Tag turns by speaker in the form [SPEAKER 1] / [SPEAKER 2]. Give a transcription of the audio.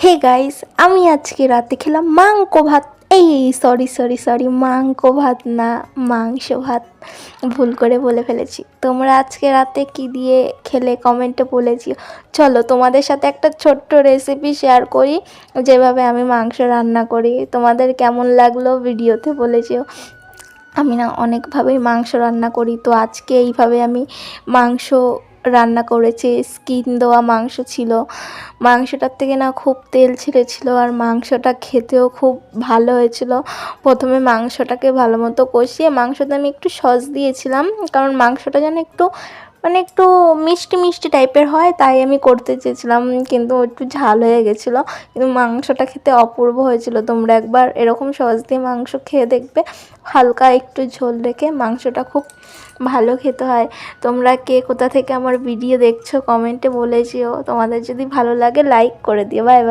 [SPEAKER 1] Hey guys, আমি আজকে রাতে খেলাম মাংস ভাত। এই সরি, মাংস ভাত না, মাংস ভাত। ভুল করে বলে ফেলেছি। তোমরা আজকে রাতে কি দিয়ে খেলে কমেন্টে বলেছি। চলো তোমাদের সাথে একটা ছোট্ট রেসিপি শেয়ার করি, যেভাবে আমি মাংস রান্না করি। তোমাদের কেমন লাগলো ভিডিওতে বলেছিও। আমি না অনেকভাবেই মাংস রান্না করি, তো আজকে এইভাবে আমি মাংস রান্না করেছি। স্কিন দেওয়া মাংস ছিল, মাংসটার থেকে না খুব তেল ছেড়েছিল, আর মাংসটা খেতেও খুব ভালো হয়েছিল। প্রথমে মাংসটাকে ভালো মতো কষিয়ে মাংসতে আমি একটু সস দিয়েছিলাম, কারণ মাংসটা যেন একটু একটু মিষ্টি মিষ্টি টাইপের হয়, তাই আমি করতে চেয়েছিলাম, কিন্তু একটু ঝাল হয়ে গেছিলো। কিন্তু মাংসটা খেতে অপূর্ব হয়েছিল। তোমরা একবার এরকম সস দিয়ে মাংস খেয়ে দেখবে, হালকা একটু ঝোল রেখে মাংসটা খুব ভালো খেতে হয়। তোমরা কে কোথা থেকে আমার ভিডিও দেখছো কমেন্টে বলে যেও। তোমাদের যদি ভালো লাগে লাইক করে দিও। Bye bye.